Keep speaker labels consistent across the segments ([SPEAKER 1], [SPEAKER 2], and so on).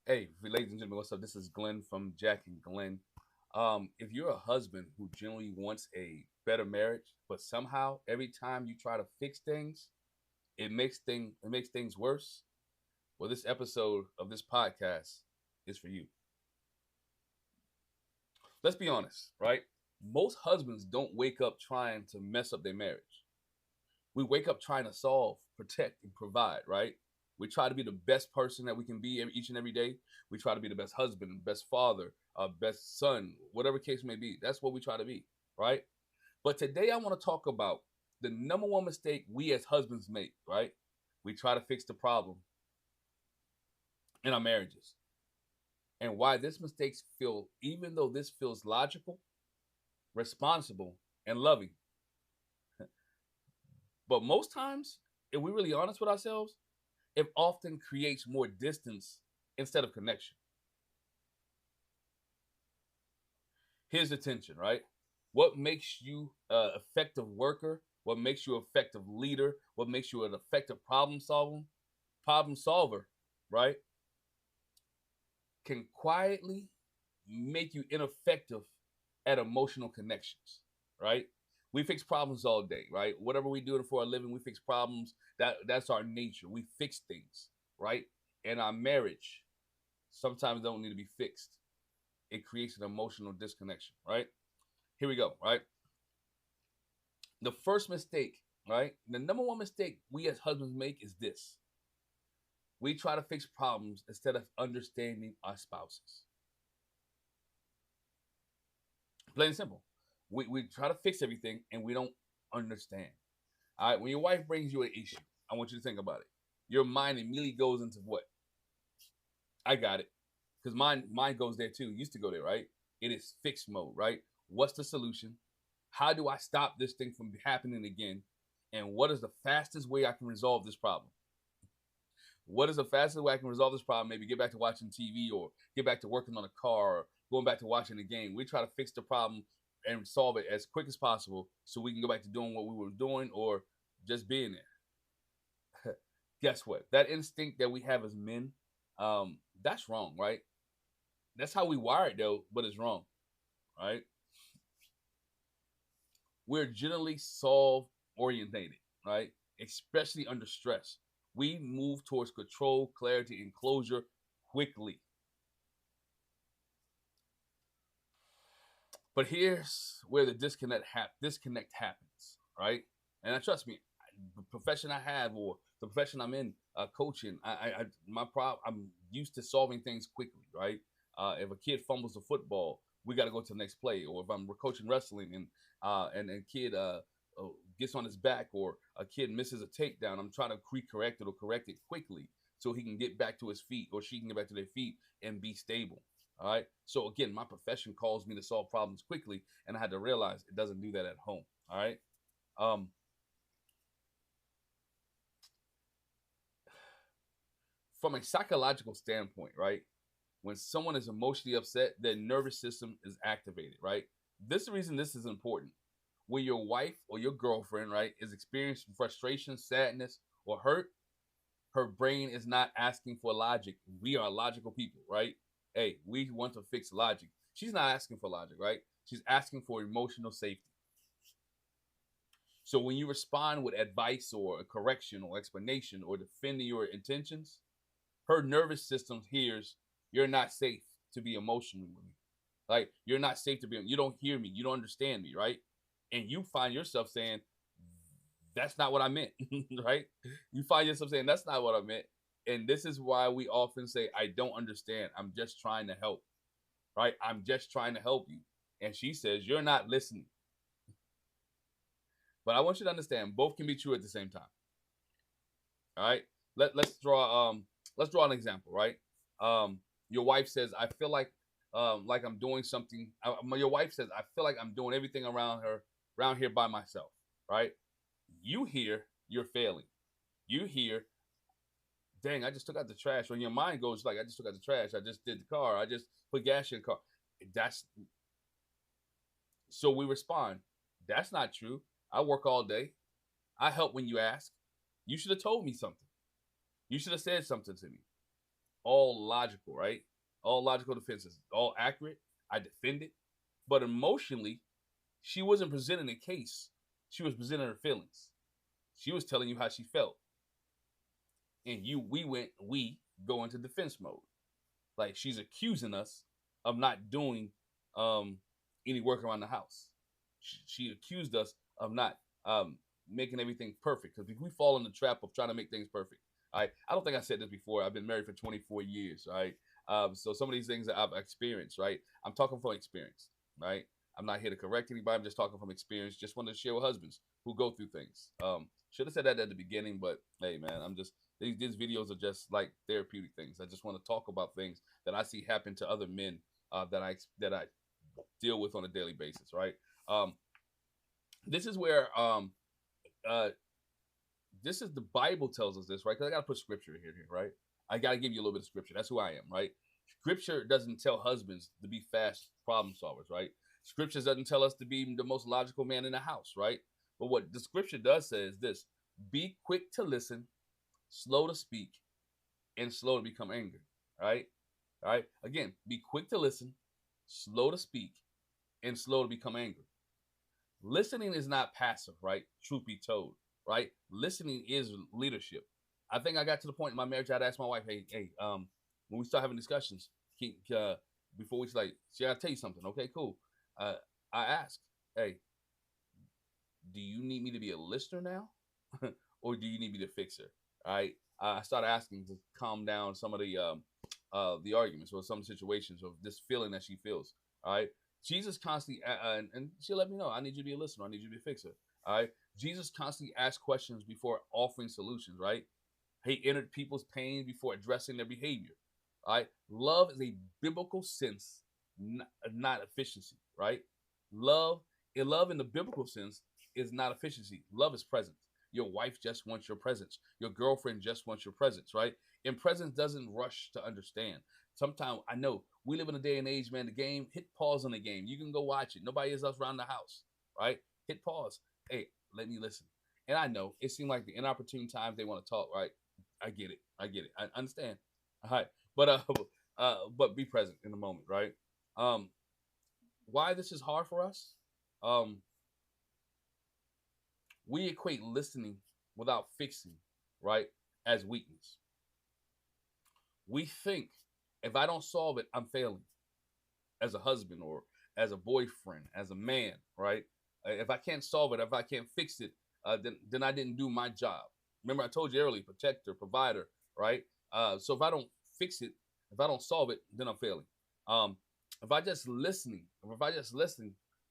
[SPEAKER 1] Hey, ladies and gentlemen, what's up? This is Glenn from Jack and Glenn. If you're a husband who generally wants a better marriage, but somehow every time you try to fix things, it makes things worse. Well, this episode of this podcast is for you. Let's be honest, right? Most husbands don't wake up trying to mess up their marriage. We wake up trying to solve, protect, and provide, right? We try to be the best person that we can be each and every day. We try to be the best husband, best father, best son, whatever case may be. That's what we try to be, right? But today I want to talk about the number one mistake we as husbands make, right? We try to fix the problem in our marriages. And why this mistakes feel, even though this feels logical, responsible, and loving, but most times, if we're really honest with ourselves, it often creates more distance instead of connection. Here's the tension, right? What makes you an effective worker? What makes you an effective leader? What makes you an effective problem solver, right? Can quietly make you ineffective at emotional connections, right? We fix problems all day, right? Whatever we do for a living, we fix problems. That's our nature. We fix things, right? And our marriage sometimes don't need to be fixed. It creates an emotional disconnection, right? Here we go, right? The first mistake, right? The number one mistake we as husbands make is this: we try to fix problems instead of understanding our spouses. Plain and simple. We try to fix everything and we don't understand. All right, when your wife brings you an issue, I want you to think about it. Your mind immediately goes into what? I got it. Because mine goes there too. Used to go there, right? It is fixed mode, right? What's the solution? How do I stop this thing from happening again? And what is the fastest way I can resolve this problem? What is the fastest way I can resolve this problem? Maybe get back to watching TV or get back to working on a car or going back to watching the game. We try to fix the problem and solve it as quick as possible so we can go back to doing what we were doing or just being there. Guess what? That instinct that we have as men, that's wrong, right? That's how we wired though, but it's wrong, right? We're generally solve orientated, right? Especially under stress. We move towards control, clarity, and closure quickly. But here's where the disconnect happens, right? And trust me, the profession I have or the profession I'm in, coaching, I'm used to solving things quickly, right? If a kid fumbles the football, we got to go to the next play. Or if I'm coaching wrestling and a kid gets on his back or a kid misses a takedown, I'm trying to correct it or correct it quickly so he can get back to his feet or she can get back to their feet and be stable. All right. So again, my profession calls me to solve problems quickly, and I had to realize it doesn't do that at home. All right. Um, from a psychological standpoint, right? When someone is emotionally upset, their nervous system is activated, right? This is the reason this is important. When your wife or your girlfriend, right, is experiencing frustration, sadness, or hurt, her brain is not asking for logic. We are logical people, right? Hey, we want to fix logic. She's not asking for logic, right? She's asking for emotional safety. So when you respond with advice or a correction or explanation or defending your intentions, her nervous system hears you're not safe to be emotional with me. Like you're not safe to be. You don't hear me. You don't understand me, right? And you find yourself saying, "That's not what I meant," right? You find yourself saying, "That's not what I meant." And this is why we often say, "I don't understand. I'm just trying to help." Right? I'm just trying to help you. And she says, "You're not listening." But I want you to understand, both can be true at the same time. All right. Let's draw an example, right? Your wife says, "I feel like I'm doing something." Your wife says, "I feel like I'm doing everything around here by myself." Right? You hear you're failing. You hear, "Dang, I just took out the trash." When your mind goes like, "I just took out the trash. I just did the car. I just put gas in the car." That's so we respond. That's not true. I work all day. I help when you ask. You should have told me something. You should have said something to me. all logical, right? All logical defenses, all accurate. I defended, but emotionally, she wasn't presenting a case. She was presenting her feelings. She was telling you how she felt, and we go into defense mode. Like she's accusing us of not doing um, any work around the house. She accused us of not making everything perfect because we fall in the trap of trying to make things perfect. All right, I don't think I said this before. I've been married for 24 years. All right, so some of these things that I've experienced, right? I'm talking from experience, right? I'm not here to correct anybody. I'm just talking from experience. Just wanted to share with husbands who go through things. Should have said that at the beginning, but hey, man, I'm just these videos are just like therapeutic things. I just want to talk about things that I see happen to other men that I deal with on a daily basis, right? Um, this is where uh, this is the Bible tells us this, right? Because I got to put scripture here, right? I got to give you a little bit of scripture. That's who I am, right? Scripture doesn't tell husbands to be fast problem solvers, right? Scripture doesn't tell us to be the most logical man in the house, right? But what the scripture does say is this: be quick to listen, slow to speak, and slow to become angry, right? All right. Again, be quick to listen, slow to speak, and slow to become angry. Listening is not passive, right? Truth be told, right? Listening is leadership. I think I got to the point in my marriage I'd ask my wife, hey, when we start having discussions, before we like, see, I tell you something, okay, cool. I ask, hey, do you need me to be a listener now, or do you need me to fix her? All right. I started asking to calm down some of the arguments or some situations of this feeling that she feels. All right. Jesus constantly, and she'll let me know, I need you to be a listener. I need you to be a fixer. All right. Jesus constantly asks questions before offering solutions, right? He entered people's pain before addressing their behavior. All right. Love is a biblical sense, not efficiency, right? Love, love in the biblical sense is not efficiency. Love is presence. Your wife just wants your presence. Your girlfriend just wants your presence, right? And presence doesn't rush to understand. Sometimes I know we live in a day and age, man. The game, hit pause on the game. You can go watch it. Nobody is else around the house, right? Hit pause. Hey, let me listen. And I know it seemed like the inopportune times they want to talk, right? I get it. I get it. I understand. All right, but but be present in the moment, right? Um, why this is hard for us? Um, we equate listening without fixing, right, as weakness. We think if I don't solve it, I'm failing as a husband or as a boyfriend, as a man, right? If I can't solve it, if I can't fix it, then I didn't do my job. Remember, I told you earlier, protector, provider, right? So if I don't fix it, if I don't solve it, then I'm failing. Um, if I just listening,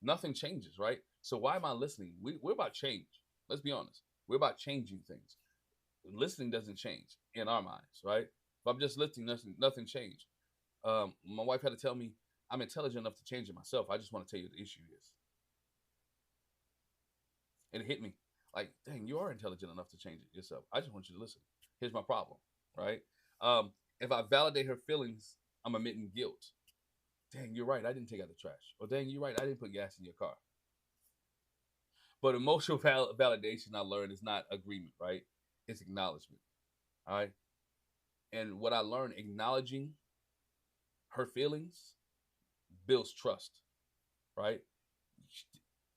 [SPEAKER 1] nothing changes, right? So why am I listening? We're about change. Let's be honest. We're about changing things. Listening doesn't change in our minds, right? If I'm just listening, nothing changed. My wife had to tell me I'm intelligent enough to change it myself. I just want to tell you what the issue is. And it hit me like, dang, you are intelligent enough to change it yourself. I just want you to listen. Here's my problem, right? If I validate her feelings, I'm admitting guilt. Dang, you're right. I didn't take out the trash. Or dang, you're right. I didn't put gas in your car. But emotional validation, I learned, is not agreement, right? It's acknowledgement. All right. And what I learned, acknowledging her feelings builds trust, right?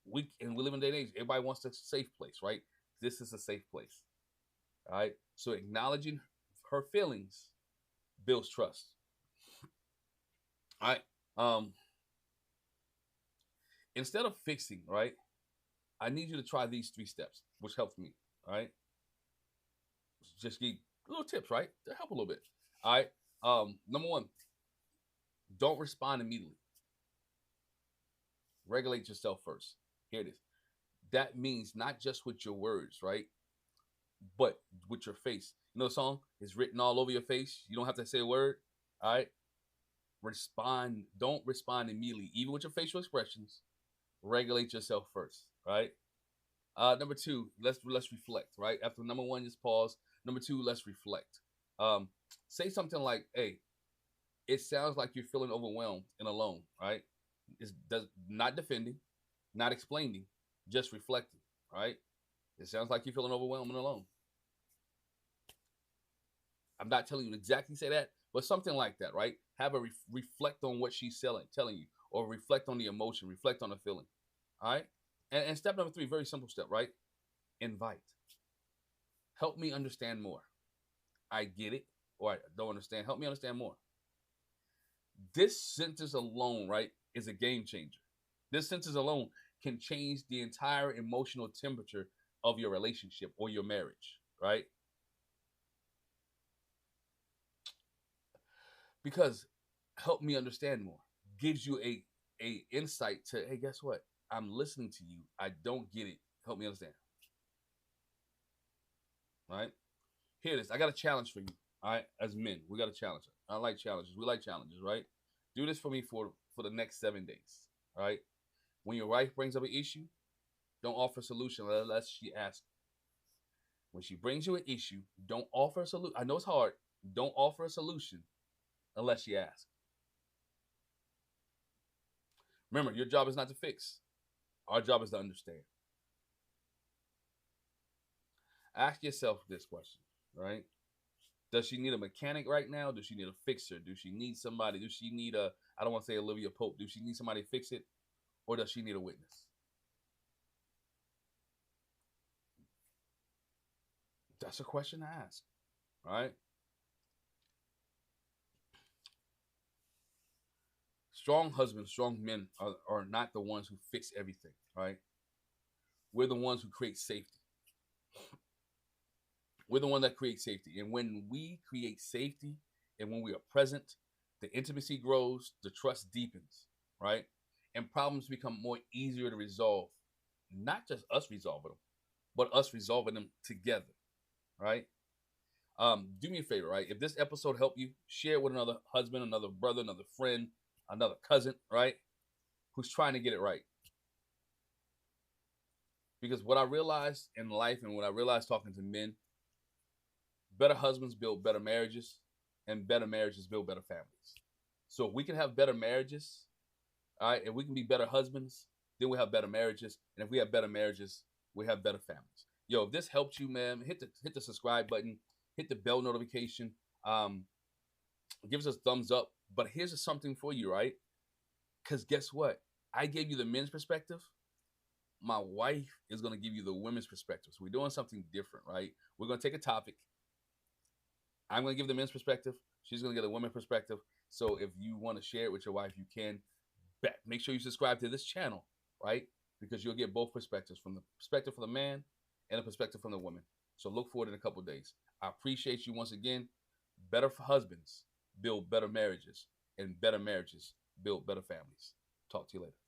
[SPEAKER 1] We live in a day and age. Everybody wants a safe place, right? This is a safe place, all right? So acknowledging her feelings builds trust. All right. Instead of fixing, right? I need you to try these 3 steps, which helps me. All right. Just give little tips, right? To help a little bit. All right. Number one, don't respond immediately. Regulate yourself first. Here it is. That means not just with your words, right? But with your face. You know the song? It's written all over your face. You don't have to say a word. All right. Respond. Don't respond immediately, even with your facial expressions. Regulate yourself first. Right. Number two, let's reflect. Right. After number one, just pause. Number two, let's reflect. Um, say something like, "Hey, it sounds like you're feeling overwhelmed and alone." Right. It's not defending, not explaining, just reflecting. Right. It sounds like you're feeling overwhelmed and alone. I'm not telling you to exactly say that, but something like that, right? Have her reflect on what she's telling you, or reflect on the emotion, reflect on the feeling. All right. And step number three, very simple step, right? Invite. Help me understand more. I get it, or I don't understand. Help me understand more. This sentence alone, right, is a game changer. This sentence alone can change the entire emotional temperature of your relationship or your marriage, right? Because help me understand more gives you a insight to, hey, guess what? I'm listening to you. I don't get it. Help me understand. All right. Here it is. I got a challenge for you. All right. As men, we got a challenge. I like challenges. We like challenges, right? Do this for me for the next 7 days. All right. When your wife brings up an issue, don't offer a solution unless she asks. When she brings you an issue, don't offer a solution. I know it's hard. Don't offer a solution unless she asks. Remember, your job is not to fix. Our job is to understand. Ask yourself this question, right? Does she need a mechanic right now? Does she need a fixer? Does she need somebody? Does she need a, I don't want to say Olivia Pope, does she need somebody to fix it? Or does she need a witness? That's a question to ask, right? Strong husbands, strong men are not the ones who fix everything, right? We're the ones who create safety. We're the one that creates safety. And when we create safety and when we are present, the intimacy grows, the trust deepens, right? And problems become more easier to resolve. Not just us resolving them, but us resolving them together, right? Do me a favor, right? If this episode helped you, share it with another husband, another brother, another friend, another cousin, right? Who's trying to get it right. Because what I realized in life and what I realized talking to men, better husbands build better marriages, and better marriages build better families. So if we can have better marriages, all right, if we can be better husbands, then we have better marriages. And if we have better marriages, we have better families. Yo, if this helped you, man, hit the subscribe button, hit the bell notification, um, give us a thumbs up. But here's something for you, right? Because guess what? I gave you the men's perspective. My wife is going to give you the women's perspective. So we're doing something different, right? We're going to take a topic. I'm going to give the men's perspective. She's going to get a women's perspective. So if you want to share it with your wife, you can. Make sure you subscribe to this channel, right? Because you'll get both perspectives, from the perspective from the man and the perspective from the woman. So look forward in a couple of days. I appreciate you once again. Better for husbands build better marriages, and better marriages build better families. Talk to you later.